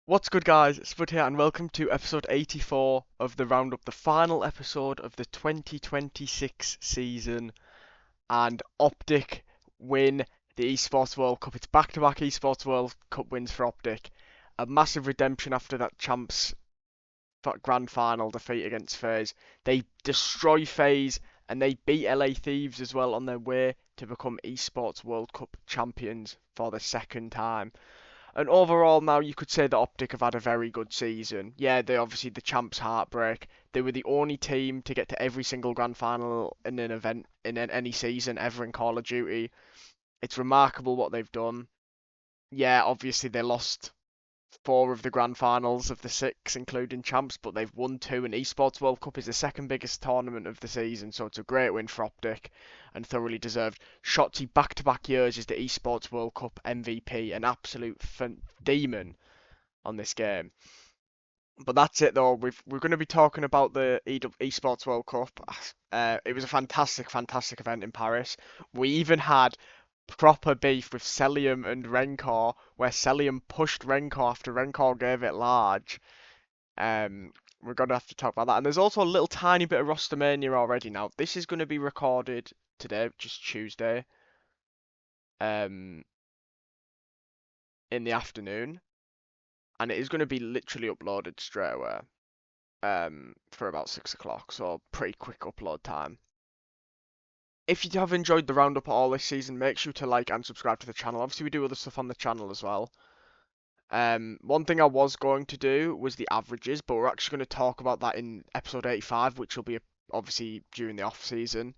What's good, guys? Spud here, and welcome to episode 84 of the Roundup, the final episode of the 2026 season. And OpTic win the Esports World Cup. It's back-to-back Esports World Cup wins for OpTic. A massive redemption after that Champs Grand Final defeat against FaZe. They destroy FaZe and they beat LA Thieves as well on their way to become Esports World Cup champions for the second time. And overall, now you could say that OpTic have had a very good season. Yeah, they obviously the champs heartbreak. They were the only team to get to every single grand final in an event in any season ever in Call of Duty. It's remarkable what they've done. Yeah, obviously they lost four of the grand finals of the six, including champs, but they've won two. And Esports World Cup is the second biggest tournament of the season, so it's a great win for OpTic and thoroughly deserved. Shotzi back-to-back years is the Esports World Cup MVP, an absolute demon on this game. But that's it though. We're going to be talking about the Esports World Cup. It was a fantastic, fantastic event in Paris. We even had proper beef with CELLIUM and RENKOR, where CELLIUM pushed RENKOR after RENKOR gave it large. We're gonna have to talk about that. And there's also a little tiny bit of Rostermania already now. This is going to be recorded today, just Tuesday, um, in the afternoon, and it is going to be literally uploaded straight away, for about 6 o'clock. So pretty quick upload time. If you have enjoyed the roundup all this season, make sure to like and subscribe to the channel. Obviously, we do other stuff on the channel as well. One thing I was going to do was the averages, but we're actually going to talk about that in episode 85, which will be obviously during the off season.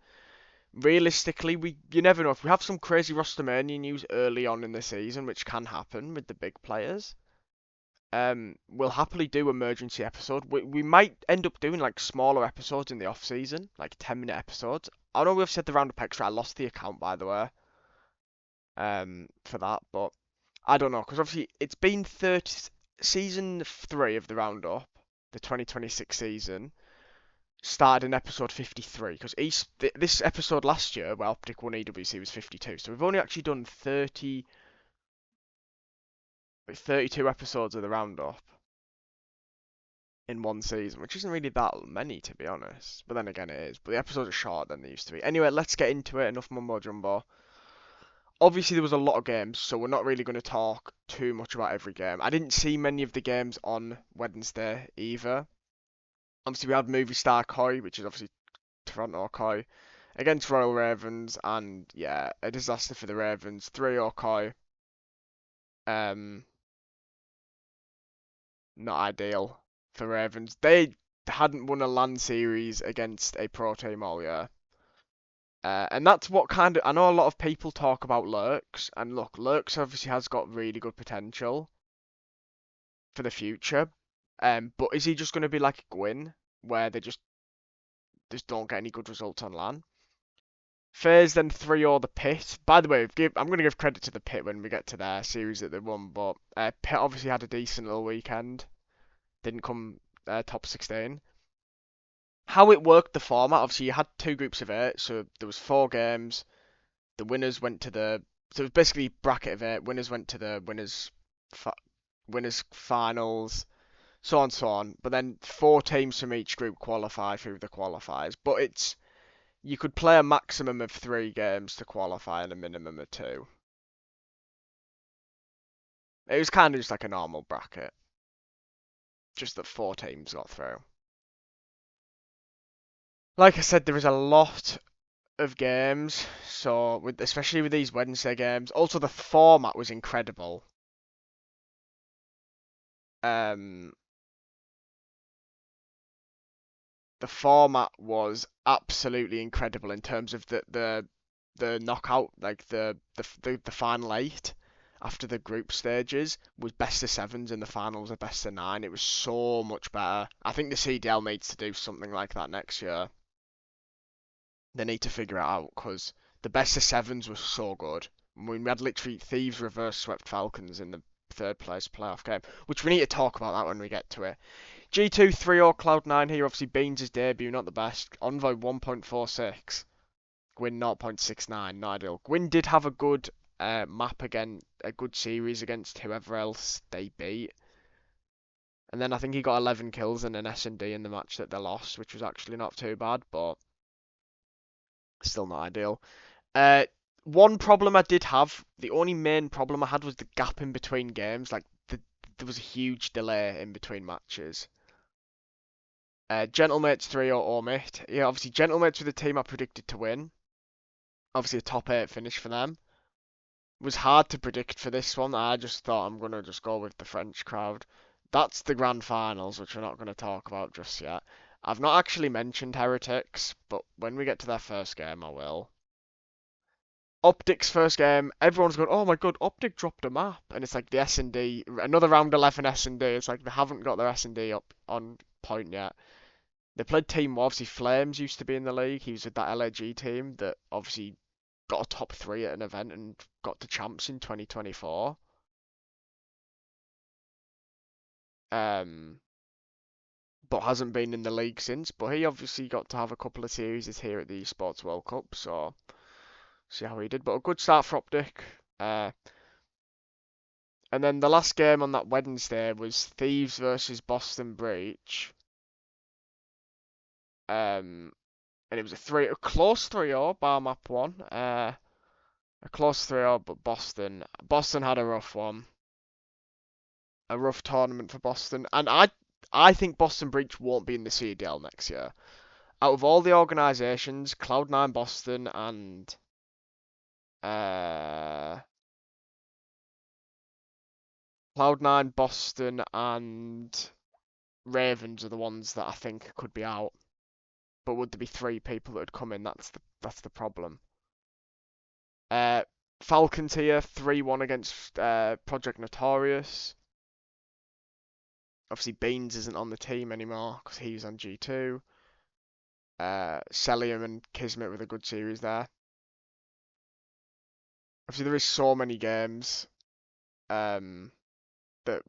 Realistically, you never know. If we have some crazy Rostermania news early on in the season, which can happen with the big players, we'll happily do emergency episode. We might end up doing like smaller episodes in the off season, like 10-minute episodes. I know we've said the roundup extra. I lost the account, by the way, for that, but I don't know, because obviously it's been season 3 of the roundup, the 2026 season, started in episode 53, because this episode last year, where OpTic won EWC, was 52, so we've only actually done 32 episodes of the roundup in one season, which isn't really that many, to be honest. But then again, it is. But the episodes are shorter than they used to be. Anyway, let's get into it. Enough mumbo jumbo. Obviously, there was a lot of games, so we're not really going to talk too much about every game. I didn't see many of the games on Wednesday either. Obviously, we had Movistar Koi, which is obviously Toronto Koi, against Royal Ravens, and yeah, a disaster for the Ravens. 3-0 Koi. Um, Not ideal for Ravens. They hadn't won a LAN series against a pro team all year. And that's what kind of, I know a lot of people talk about Lurks, and look, Lurks obviously has got really good potential for the future. But is he just going to be like Gwyn, where they just don't get any good results on LAN? FaZe then 3-0 the Pit. By the way, I'm going to give credit to the Pit when we get to their series that they won, but Pit obviously had a decent little weekend. Didn't come top 16. How it worked, the format, obviously you had two groups of 8, so there was 4 games. The winners went to so it was basically bracket of 8. Winners went to the winners finals, so on so on. But then 4 teams from each group qualify through the qualifiers. But you could play a maximum of 3 games to qualify and a minimum of 2. It was kind of just like a normal bracket, just that 4 teams got through. Like I said, there is a lot of games, so especially with these Wednesday games. Also, the format was incredible. Um, the format was absolutely incredible in terms of the knockout, like the final 8 after the group stages was best of 7s and the finals are best of 9. It was so much better. I think the CDL needs to do something like that next year. They need to figure it out because the best of 7s was so good. I mean, we had literally Thieves reverse swept Falcons in the third place playoff game, which we need to talk about that when we get to it. G2 3-0 Cloud9 here, obviously Beans' debut, not the best. Envoy 1.46, Gwyn 0.69, not ideal. Gwyn did have a good map again, a good series against whoever else they beat. And then I think he got 11 kills and an S&D in the match that they lost, which was actually not too bad, but still not ideal. Uh, One problem I did have, the only main problem I had was the gap in between games. Like, there was a huge delay in between matches. Gentlemates 3 or Omit. Yeah, obviously, Gentlemates were the team I predicted to win. Obviously, a top 8 finish for them. It was hard to predict for this one. I just thought I'm going to just go with the French crowd. That's the grand finals, which we're not going to talk about just yet. I've not actually mentioned Heretics, but when we get to their first game, I will. OpTic's first game, everyone's going, oh my god, OpTic dropped a map. And it's like the S&D, another round 11 S&D. It's like they haven't got their S&D up on point yet. They played Team War. Obviously, Flames used to be in the league. He was with that LAG team that obviously got a top 3 at an event and got to champs in 2024. But hasn't been in the league since. But he obviously got to have a couple of series here at the ESPORTS World Cup, so see how he did. But a good start for OpTic. And then the last game on that Wednesday was Thieves versus Boston Breach. And it was a close 3-0, bar map 1. A close 3-0, but Boston had a rough one. A rough tournament for Boston. And I think Boston Breach won't be in the CDL next year. Out of all the organisations, Cloud9 Boston and Cloud9 Boston and Ravens are the ones that I think could be out. But would there be 3 people that would come in? That's the problem. Falcons here, 3-1 against Project Notorious. Obviously, Beans isn't on the team anymore because he's on G2. CELLIUM and Kismet with a good series there. Obviously, there is so many games that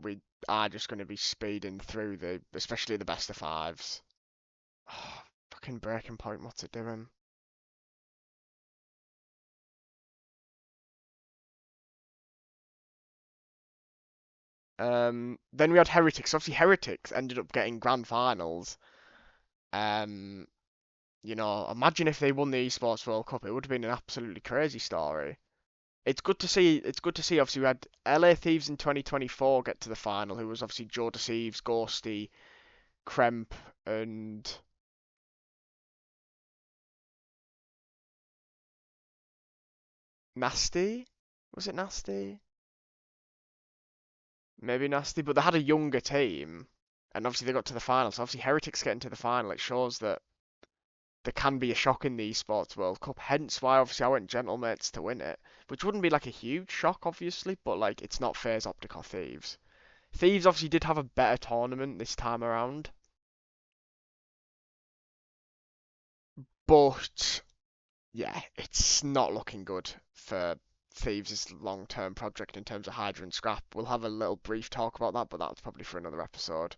we are just going to be speeding through, especially the best of 5s. Oh, fucking Breaking Point, what's it doing? Then we had Heretics. Obviously, Heretics ended up getting grand finals. Imagine if they won the Esports World Cup, it would have been an absolutely crazy story. It's good to see. It's good to see. Obviously, we had LA Thieves in 2024 get to the final, who was obviously Joe Deceives, Ghosty, Kremp, and Nasty. Was it Nasty? Maybe Nasty, but they had a younger team, and obviously they got to the final. So obviously Heretics getting to the final, it shows that there can be a shock in the Esports World Cup. Hence why obviously I went Gentlemates to win it, which wouldn't be like a huge shock, obviously, but like it's not FaZe, OpTic or Thieves. Thieves obviously did have a better tournament this time around, but yeah, it's not looking good for Thieves' long-term project in terms of Hydra and Scrap. We'll have a little brief talk about that, but that's probably for another episode.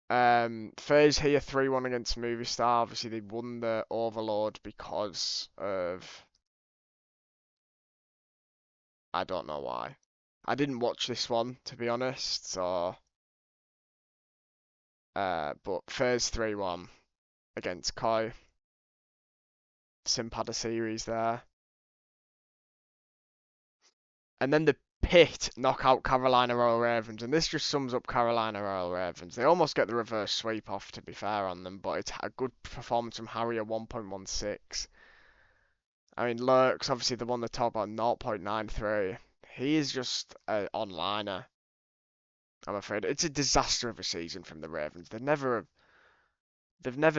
FaZe here 3-1 against Movistar. Obviously, they won the Overlord because of I don't know why. I didn't watch this one to be honest, so but FaZe 3-1 against Koi. Simp had a series there. And then the Pit knock out Carolina Royal Ravens, and this just sums up Carolina Royal Ravens. They almost get the reverse sweep off, to be fair on them, but it's a good performance from Harrier 1.16. I mean, Lurks, obviously the one that top on 0.93. He is just an onliner, I'm afraid. It's a disaster of a season from the Ravens. They've never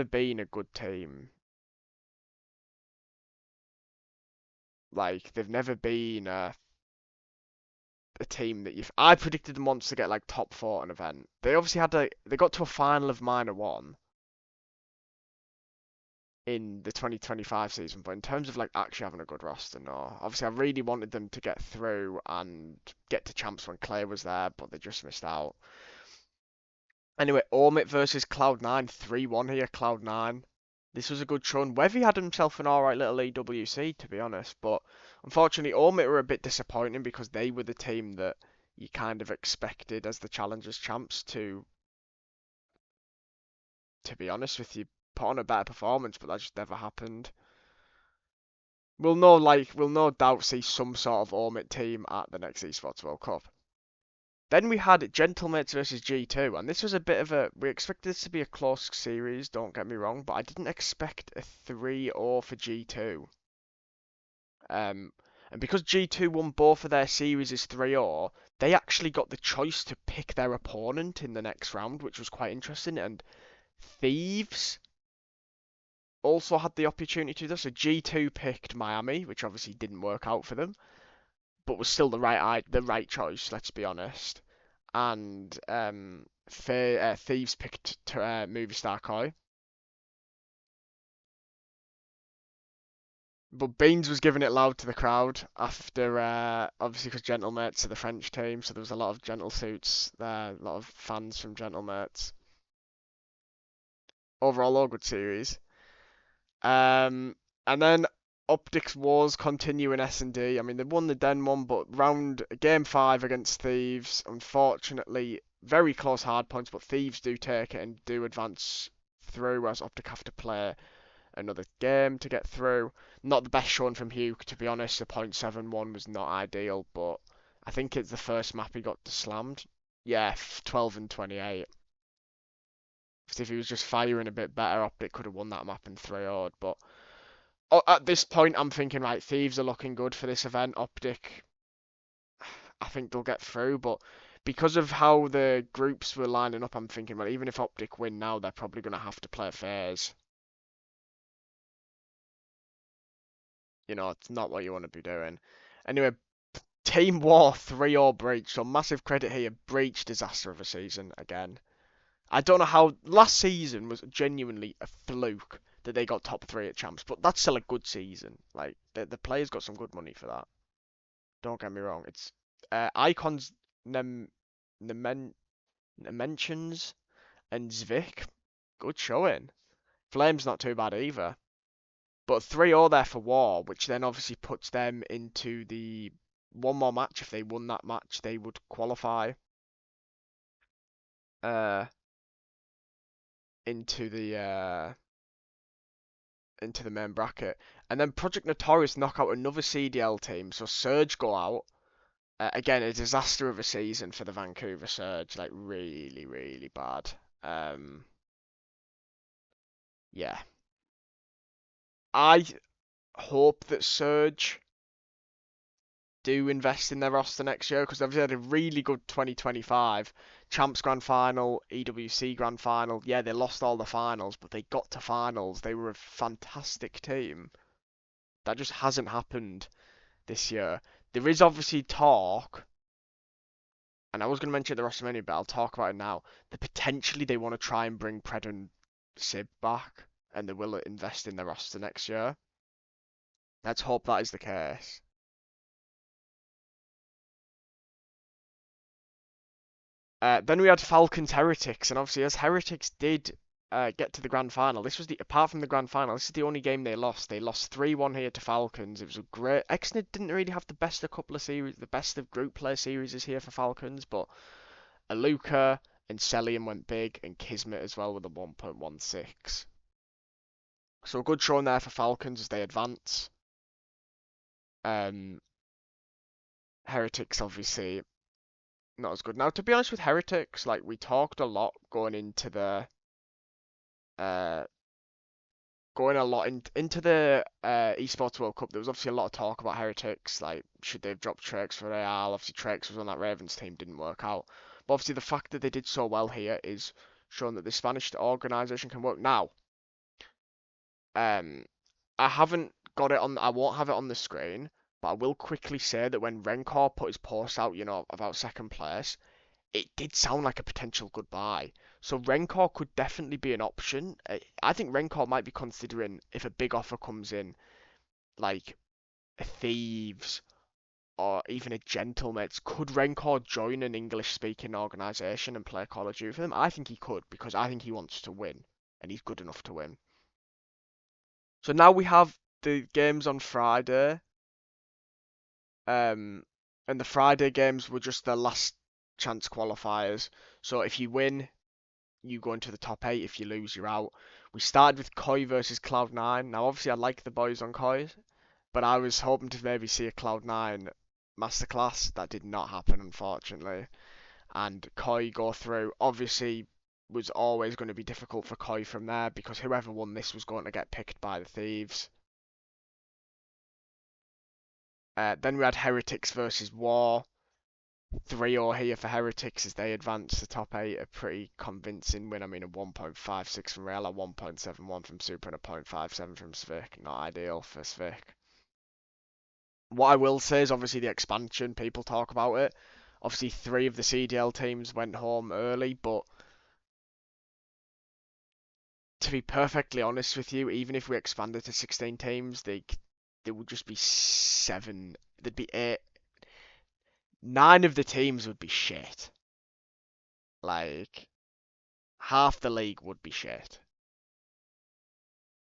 been a good team. Like, they've never been a team that I predicted them once to get like top 4 at an event. They obviously they got to a final of Minor 1 in the 2025 season, but in terms of like actually having a good roster, no. Obviously, I really wanted them to get through and get to champs when Clay was there, but they just missed out. Anyway, Omit versus Cloud9, 3-1 here, Cloud9. This was a good run. Wevy had himself an alright little EWC, to be honest, but unfortunately, Omit were a bit disappointing because they were the team that you kind of expected as the Challengers champs to be honest with you, put on a better performance, but that just never happened. We'll no doubt see some sort of Ormit team at the next Esports World Cup. Then we had Gentlemates versus G2, and this was a bit of a. We expected this to be a close series, don't get me wrong, but I didn't expect a 3-0 for G2. And because G2 won both of their series as 3-0, they actually got the choice to pick their opponent in the next round, which was quite interesting. And Thieves also had the opportunity to do this. So G2 picked Miami, which obviously didn't work out for them, but was still the right choice. Let's be honest. And Thieves picked Movistar Koi. But Beans was giving it loud to the crowd after, obviously, because Gentlemates are the French team, so there was a lot of Gentle Suits there, a lot of fans from Gentlemates. Overall, all good series. And then OpTic's wars continue in S&D. I mean, they won the Den one, but game 5 against Thieves, unfortunately, very close hard points, but Thieves do take it and do advance through, whereas OpTic have to play another game to get through. Not the best showing from Hugh, to be honest. The .71 was not ideal, but I think it's the first map he got slammed. Yeah, 12 and 28. If he was just firing a bit better, OpTic could have won that map in 3-0. But at this point, I'm thinking, right, Thieves are looking good for this event. OpTic, I think they'll get through, but because of how the groups were lining up, I'm thinking, well, even if OpTic win now, they're probably going to have to play FaZe. It's not what you want to be doing. Anyway, Team War 3-0 Breach, so massive credit here. Breach, disaster of a season again. I don't know how. Last season was genuinely a fluke that they got top 3 at Champs, but that's still a good season. Like, the players got some good money for that. Don't get me wrong. It's Icons, Nementions, and Zvik. Good showing. Flame's not too bad either. But 3-0 there for War, which then obviously puts them into the one more match. If they won that match, they would qualify uh, into the main bracket. And then Project Notorious knock out another CDL team. So Surge go out. Again, a disaster of a season for the Vancouver Surge. Like, really, really bad. Yeah. I hope that Surge do invest in their roster next year because they've had a really good 2025 Champs Grand Final, EWC Grand Final. Yeah, they lost all the finals, but they got to finals. They were a fantastic team. That just hasn't happened this year. There is obviously talk, and I was going to mention it at the WrestleMania, but I'll talk about it now. That potentially they want to try and bring Pred and Sib back, and they will invest in their roster next year. Let's hope that is the case. Then we had Falcons Heretics, and obviously as Heretics did get to the grand final, this was apart from the grand final, this is the only game they lost. They lost 3-1 here to Falcons. It was a great. Exnid didn't really have the best of couple of series, the best of group play series is here for Falcons, but Aluka and CELLIUM went big, and Kismet as well with a 1.16. So a good showing there for Falcons as they advance. Heretics obviously not as good. Now, to be honest with Heretics, like we talked a lot going into the into the Esports World Cup. There was obviously a lot of talk about Heretics, like should they have dropped Trex for Real? Obviously Trex was on that Ravens team, didn't work out. But obviously the fact that they did so well here is showing that the Spanish organisation can work. Now, I haven't got it on. I won't have it on the screen, but I will quickly say that when RENKOR put his post out, about second place, it did sound like a potential goodbye. So RENKOR could definitely be an option. I think RENKOR might be considering if a big offer comes in, like a Thieves or even a Gentlemates. Could RENKOR join an English-speaking organisation and play Call of Duty for them? I think he could because I think he wants to win and he's good enough to win. So now we have the games on Friday. And the Friday games were just the last chance qualifiers. So if you win, you go into the top 8. If you lose, you're out. We started with Koi versus Cloud9. Now, obviously, I like the boys on Koi, but I was hoping to maybe see a Cloud9 masterclass. That did not happen, unfortunately. And Koi go through. Obviously, was always going to be difficult for Koi from there because whoever won this was going to get picked by the Thieves. Then we had Heretics versus War. 3-0 here for Heretics as they advance the top 8. A pretty convincing win. I mean, a 1.56 from Real, a 1.71 from Super, and a 0.57 from Svik. Not ideal for Svik. What I will say is obviously the expansion. People talk about it. Obviously, 3 of the CDL teams went home early, but to be perfectly honest with you, even if we expanded to 16 teams, there would just be 7. There'd be 8. 9 of the teams would be shit. Like, half the league would be shit.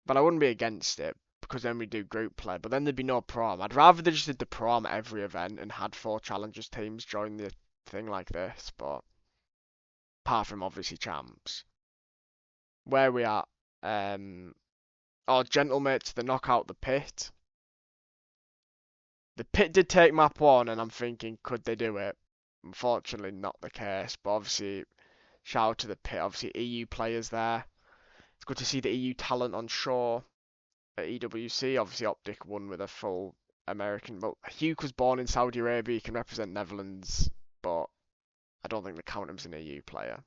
But I wouldn't be against it because then we do group play. But then there'd be no prom. I'd rather they just did the prom at every event and had 4 challengers teams join the thing like this. But apart from obviously champs, where we at? Oh, Gentlemates, the knockout the pit. The pit did take map 1, and I'm thinking, could they do it? Unfortunately, not the case. But obviously, shout out to the pit. Obviously, EU players there. It's good to see the EU talent on shore at EWC. Obviously, OpTic won with a full American. Well, Hugh was born in Saudi Arabia. He can represent Netherlands, but I don't think they count him as an EU player.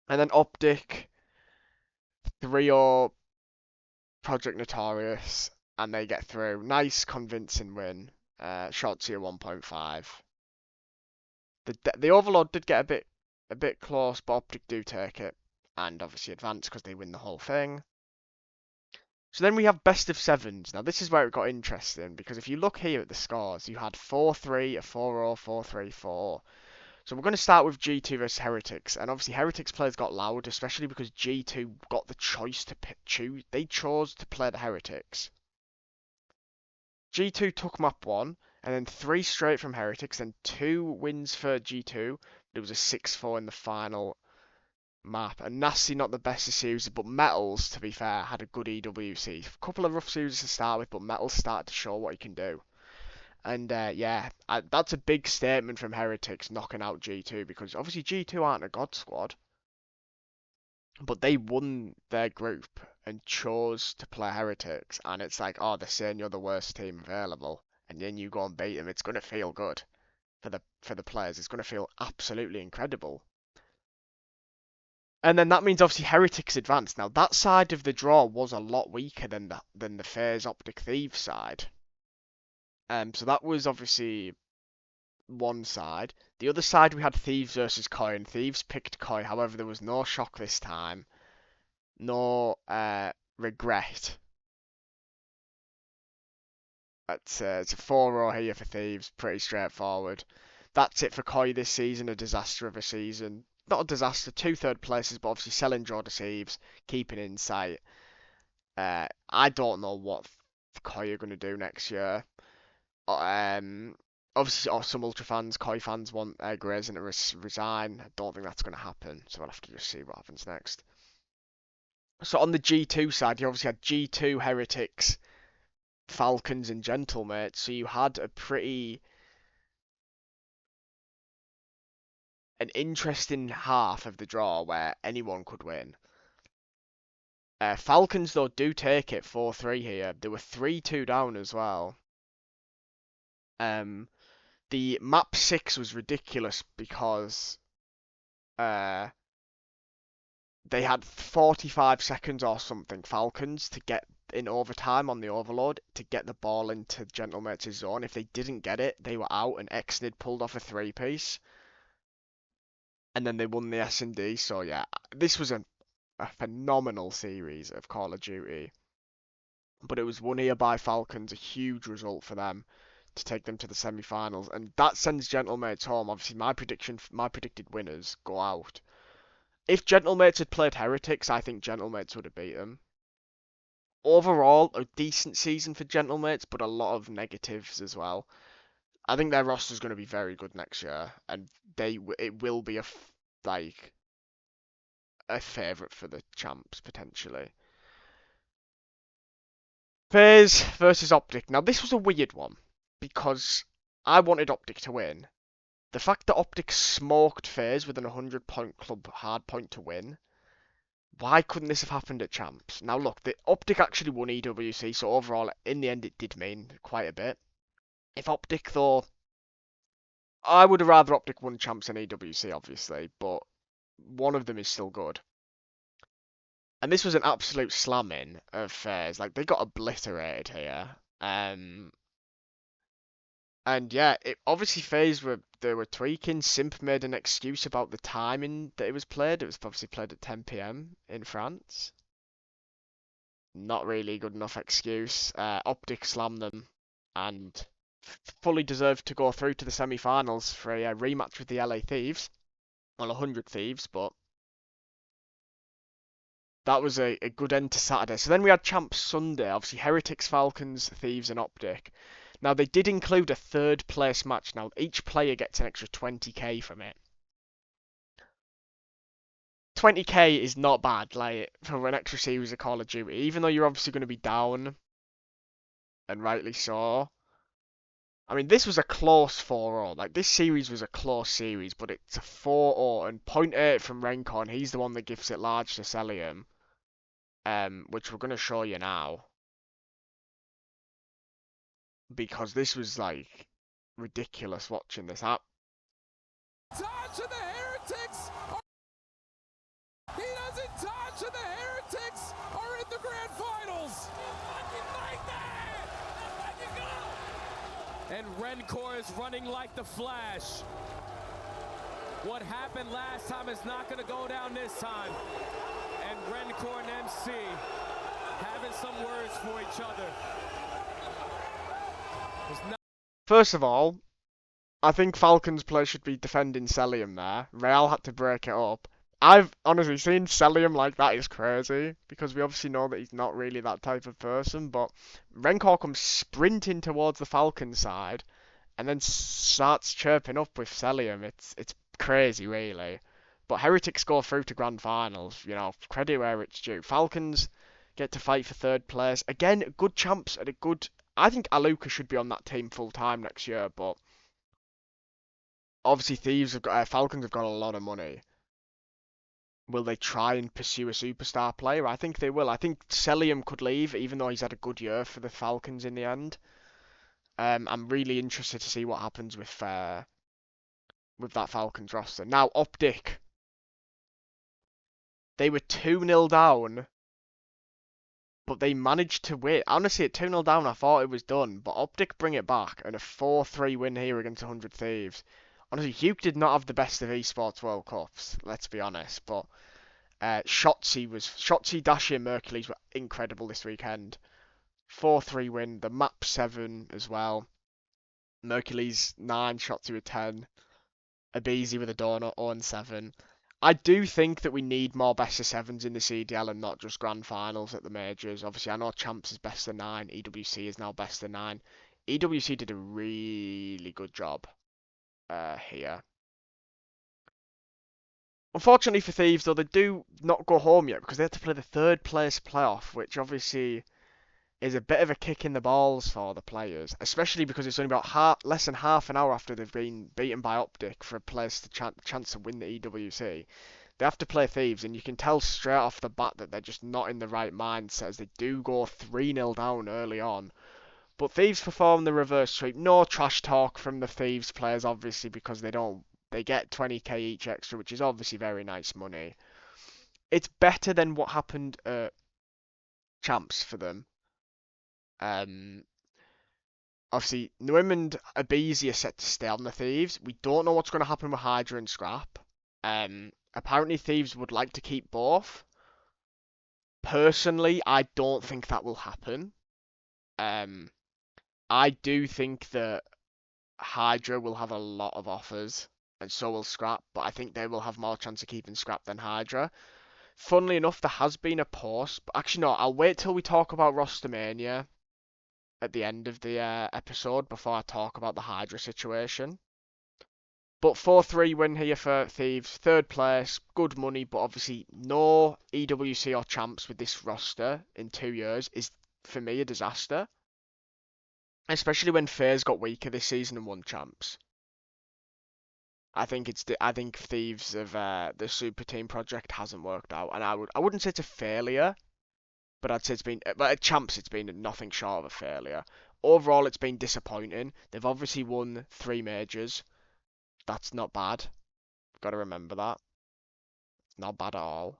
And then OpTic, 3-0 Project Notorious, and they get through. Nice, convincing win. Shots here 1.5. The Overlord did get a bit close, but OpTic do take it, and obviously advance because they win the whole thing. So then we have best of 7s. Now this is where it got interesting because if you look here at the scores, you had 4-3, a 4-0, 4-3, 4. So we're going to start with G2 versus Heretics, and obviously Heretics players got loud, especially because G2 got the choice to choose. They chose to play the Heretics. G2 took map 1, and then 3 straight from Heretics, then 2 wins for G2. It was a 6-4 in the final map. And Nasty, not the best of series, but Metals, to be fair, had a good EWC. A couple of rough series to start with, but Metals started to show what he can do. And yeah, that's a big statement from Heretics knocking out G2 because obviously G2 aren't a god squad, but they won their group and chose to play Heretics. And it's like, oh, they're saying you're the worst team available, and then you go and beat them. It's gonna feel good for the players. It's gonna feel absolutely incredible. And then that means obviously Heretics advanced. Now that side of the draw was a lot weaker than the FaZe OpTic Thieves side. So that was obviously one side. The other side we had Thieves versus Koi, and Thieves picked Koi. However, there was no shock this time, no regret. It's a 4-0 here for Thieves, pretty straightforward. That's it for Koi this season, a disaster of a season. Not a disaster, 2 third places, but obviously selling draw deceives, keeping in sight. I don't know what Koi are going to do next year. Obviously, some Ultra fans, Koi fans want Grayson to resign. I don't think that's going to happen, so we'll have to just see what happens next. So on the G2 side, you obviously had G2, Heretics, Falcons, and Gentlemates. So you had an interesting half of the draw where anyone could win. Falcons, though, do take it 4-3 here. They were 3-2 down as well. The map 6 was ridiculous because they had 45 seconds or something, Falcons, to get in overtime on the Overlord to get the ball into Gentlemates' zone. If they didn't get it, they were out, and Exnid pulled off a 3-piece. And then they won the S&D, so yeah, this was a phenomenal series of Call of Duty. But it was won here by Falcons, a huge result for them to take them to the semi-finals, and that sends Gentlemates home. Obviously, my predicted winners go out. If Gentlemates had played Heretics, I think Gentlemates would have beat them. Overall, a decent season for Gentlemates, but a lot of negatives as well. I think their roster's going to be very good next year, and it will be like a favourite for the champs potentially. FaZe versus OpTic. Now this was a weird one because I wanted OpTic to win. The fact that OpTic smoked FaZe with an 100-point club hard point to win. Why couldn't this have happened at champs? Now look, the OpTic actually won EWC, so overall in the end it did mean quite a bit. If OpTic though, I would have rather OpTic won champs than EWC obviously, but one of them is still good. And this was an absolute slamming of FaZe. Like, they got obliterated here. And yeah, obviously FaZe they were tweaking. Simp made an excuse about the timing that it was played. It was obviously played at 10 p.m. in France. Not really a good enough excuse. OpTic slammed them and fully deserved to go through to the semi-finals for a rematch with the LA Thieves. Well, 100 Thieves, but that was a good end to Saturday. So then we had Champs Sunday, obviously Heretics, Falcons, Thieves and OpTic. Now they did include a third place match. Now each player gets an extra 20k from it. 20k is not bad, like, for an extra series of Call of Duty, even though you're obviously going to be down, and rightly so. I mean, this was a close 4-0. Like, this series was a close series, but it's a 4-0, and point 8 from RENKOR, and he's the one that gives it large to CELLIUM. Which we're going to show you now. Because this was, like, ridiculous watching this happen. Touch of the Heretics! He doesn't touch and the Heretics are in the grand finals! And RENKOR is running like the Flash. What happened last time is not going to go down this time. And RENKOR and MC having some words for each other. First of all, I think Falcons players should be defending CELLIUM there. Real had to break it up. I've honestly seen CELLIUM like that is crazy, because we obviously know that he's not really that type of person, but RENKOR comes sprinting towards the Falcons side, and then starts chirping up with CELLIUM. It's crazy, really. But Heretics go through to grand finals, you know, credit where it's due. Falcons get to fight for third place. Again, good champs and a good... I think Aluka should be on that team full time next year, but obviously Falcons have got a lot of money. Will they try and pursue a superstar player? I think they will. I think CELLIUM could leave, even though he's had a good year for the Falcons in the end. I'm really interested to see what happens with that Falcons roster. Now, OpTic. They were 2-0 down, but they managed to win. Honestly, at 2-0 down, I thought it was done, but OpTic bring it back, and a 4-3 win here against 100 Thieves. Honestly, Hugh did not have the best of esports World Cups, let's be honest, but Shotzi, Dashi and Mercules were incredible this weekend. 4-3 win, the map 7 as well. Mercules 9, Shotzi with 10. Abizi with a donut, 0-7. I do think that we need more best of 7s in the CDL and not just grand finals at the majors. Obviously, I know Champs is best of 9, EWC is now best of 9. EWC did a really good job here. Unfortunately for Thieves, though, they do not go home yet because they have to play the third place playoff, which obviously is a bit of a kick in the balls for the players, especially because it's only about less than half an hour after they've been beaten by OpTic for a place to chance to win the EWC. They have to play Thieves, and you can tell straight off the bat that they're just not in the right mindset as they do go 3-0 down early on. But Thieves perform the reverse sweep. No trash talk from the Thieves players, obviously, because they get 20k each extra, which is obviously very nice money. It's better than what happened at Champs for them. Obviously, Nuim and Abizi are set to stay on the Thieves. We don't know what's going to happen with Hydra and Scrap. Apparently, Thieves would like to keep both. Personally, I don't think that will happen. I do think that Hydra will have a lot of offers, and so will Scrap, but I think they will have more chance of keeping Scrap than Hydra. Funnily enough, there has been a post, but actually no, I'll wait till we talk about Rostermania. at the end of the episode before I talk about the Hydra situation. But 4-3 win here for Thieves. Third place, good money, but obviously no EWC or champs with this roster in 2 years is, for me, a disaster. Especially when FaZe got weaker this season and won champs. I think Thieves of the Super Team project hasn't worked out, and I wouldn't say it's a failure, but I'd say it's been, but at champs it's been nothing short of a failure. Overall, it's been disappointing. They've obviously won 3 majors. That's not bad. Got to remember that. Not bad at all.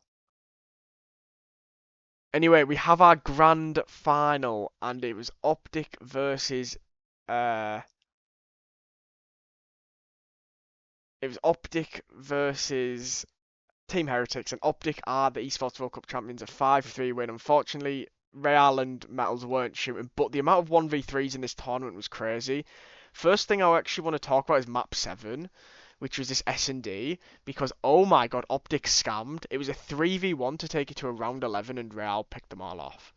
Anyway, we have our grand final, and it was OpTic versus Team Heretics, and OpTic are the Esports World Cup champions, a 5-3 win. Unfortunately, Real and Metals weren't shooting, but the amount of 1v3s in this tournament was crazy. First thing I actually want to talk about is map 7, which was this S&D, because oh my god, OpTic scammed. It was a 3v1 to take it to a round 11, and Real picked them all off.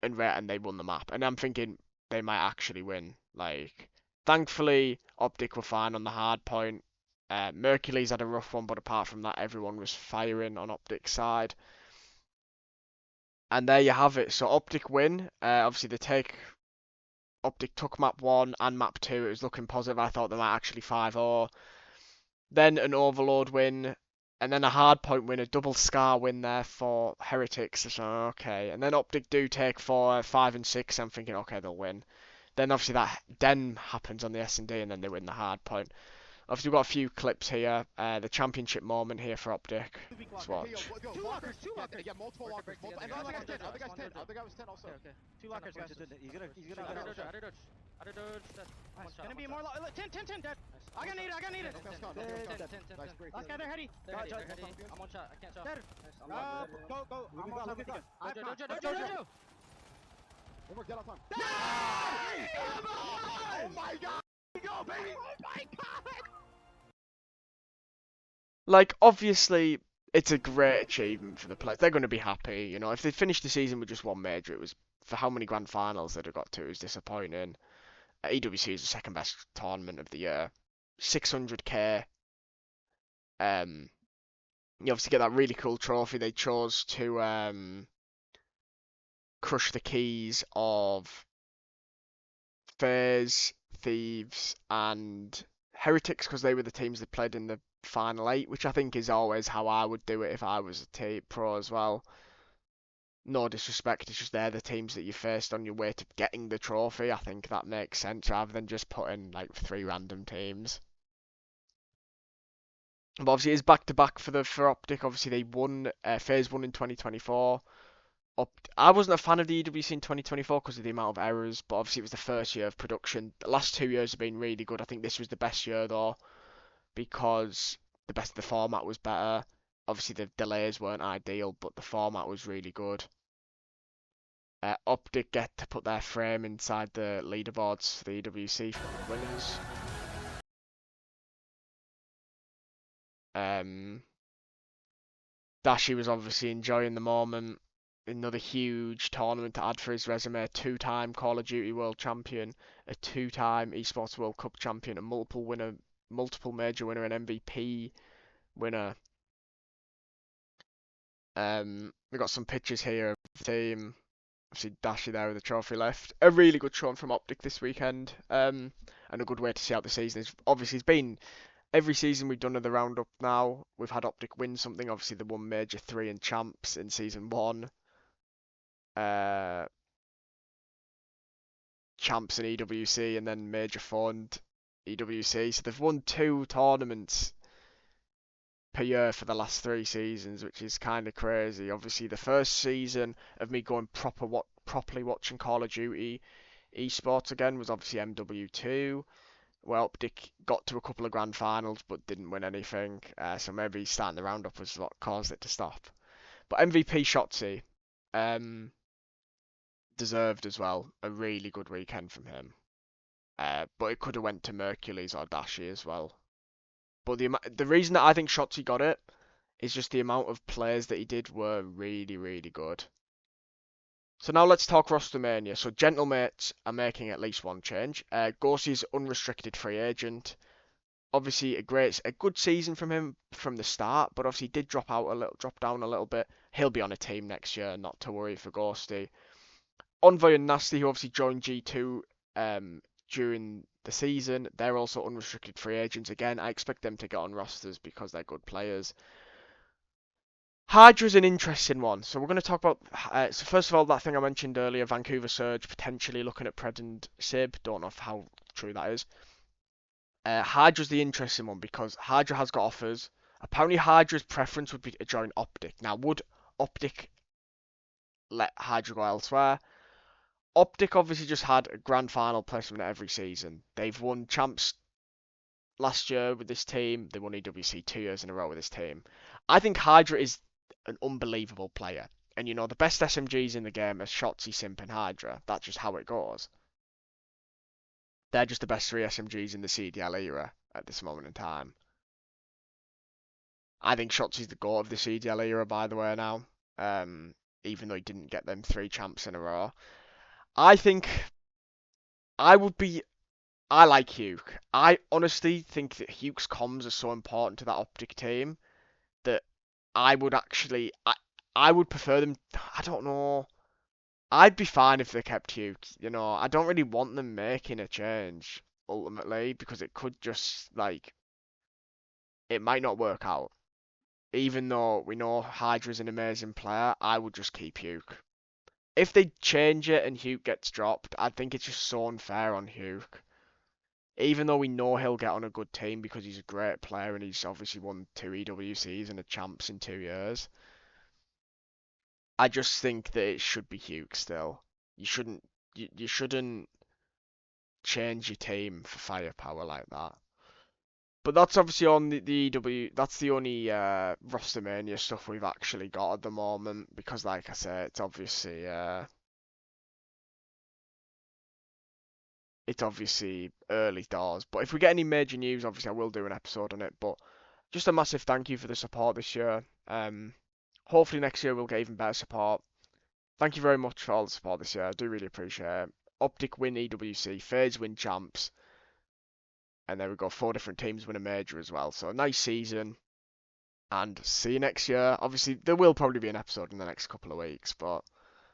And they won the map. And I'm thinking they might actually win. Like, thankfully, OpTic were fine on the hard point. Mercules had a rough one, but apart from that, everyone was firing on OpTic's side. And there you have it. So OpTic win. Obviously, OpTic took map 1 and map 2. It was looking positive. I thought they might actually 5-0. Then an Overload win. And then a hard point win, a double Scar win there for Heretics. So, okay. And then OpTic do take 4, 5, and 6. I'm thinking, okay, they'll win. Then obviously that Den happens on the S&D, and then they win the hard point. Obviously, we've got a few clips here. The championship moment here for OpTic. Let's watch. Two lockers. Yeah, multiple lockers. Other guy's 10. Other guy was 10 also. Okay. 2 lockers, guys. He's gonna Other dodge. Gonna be more 10, dead. I got needed. Okay, let's go. Last guy there, Heady. I'm one shot. I can't shot. Dead. Go. I'm on top. Jojo. One more, get on time. Oh my god! Go, baby! Oh my god! Like, obviously, it's a great achievement for the players. They're going to be happy, you know. If they finished the season with just one major, it was, for how many grand finals they'd have got to, it was disappointing. EWC is the second best tournament of the year. 600k. You obviously get that really cool trophy. They chose to crush the keys of FaZe, Thieves, and Heretics, because they were the teams that played in the final 8, which I think is always how I would do it if I was a pro as well. No disrespect, it's just they're the teams that you faced on your way to getting the trophy. I think that makes sense, rather than just putting like 3 random teams. But obviously it's back-to-back for OpTic. Obviously they won, FaZe won in 2024. I wasn't a fan of the EWC in 2024 because of the amount of errors, but obviously it was the first year of production. The last 2 years have been really good. I think this was the best year though, because the format was better. Obviously the delays weren't ideal, but the format was really good. OpTic get to put their frame inside the leaderboards for the EWC for the winners. Dashi was obviously enjoying the moment. Another huge tournament to add for his resume. 2-time Call of Duty World Champion, a 2-time Esports World Cup champion, a multiple major winner, an MVP winner. We got some pictures here of the team. Obviously Dashi there with the trophy left. A really good show from OpTic this weekend. And a good way to see out the season. It's been every season we've done of the roundup now. We've had OpTic win something. Obviously they won Major 3 and Champs in season 1. Champs in EWC, and then Major 4 and EWC. So they've won 2 tournaments per year for the last 3 seasons, which is kind of crazy. Obviously the first season of me going properly watching Call of Duty esports again was obviously MW2. Well, OpTic got to a couple of grand finals but didn't win anything, so maybe starting the roundup was what caused it to stop. But MVP Shotzi, deserved as well. A really good weekend from him. But it could have went to Mercules or Dashi as well. But the reason that I think Shotzi got it is just the amount of plays that he did were really, really good. So now let's talk rostermania. So gentlemates are making at least one change. Gorsy's unrestricted free agent. Obviously a good season from him from the start, but obviously did drop down a little bit. He'll be on a team next year, not to worry for Ghosty. Envoy and Nasty, who obviously joined G2 during the season, they're also unrestricted free agents. Again, I expect them to get on rosters because they're good players. Hydra's an interesting one. So we're going to talk about. So first of all, that thing I mentioned earlier, Vancouver Surge potentially looking at Pred and Sib. Don't know how true that is. Hydra's the interesting one because Hydra has got offers. Apparently, Hydra's preference would be to join OpTic. Now, would OpTic let Hydra go elsewhere? OpTic obviously just had a grand final placement every season. They've won champs last year with this team. They won EWC 2 years in a row with this team. I think Hydra is an unbelievable player. And you know, the best SMGs in the game are Shotzi, Simp, and Hydra. That's just how it goes. They're just the best 3 SMGs in the CDL era at this moment in time. I think Shotzi's the GOAT of the CDL era, by the way, now. Even though he didn't get them 3 champs in a row. I think I like Hugh. I honestly think that Hugh's comms are so important to that OpTic team that I would prefer them. I don't know. I'd be fine if they kept Hugh. You know, I don't really want them making a change ultimately because it could just it might not work out. Even though we know Hydra's an amazing player, I would just keep Hugh. If they change it and Hugh gets dropped, I think it's just so unfair on Hugh. Even though we know he'll get on a good team because he's a great player and he's obviously won 2 EWCs and a champs in 2 years. I just think that it should be Hugh still. You shouldn't change your team for firepower like that. But that's obviously on the EW. That's the only Rostermania stuff we've actually got at the moment because, like I say, it's obviously early doors. But if we get any major news, obviously I will do an episode on it. But just a massive thank you for the support this year. Hopefully next year we'll get even better support. Thank you very much for all the support this year. I do really appreciate it. OpTic win EWC, FaZe win champs. And there we go, 4 different teams win a major as well. So a nice season. And see you next year. Obviously, there will probably be an episode in the next couple of weeks, but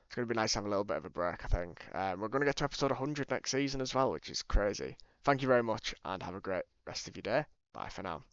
it's going to be nice to have a little bit of a break, I think. We're going to get to episode 100 next season as well, which is crazy. Thank you very much, and have a great rest of your day. Bye for now.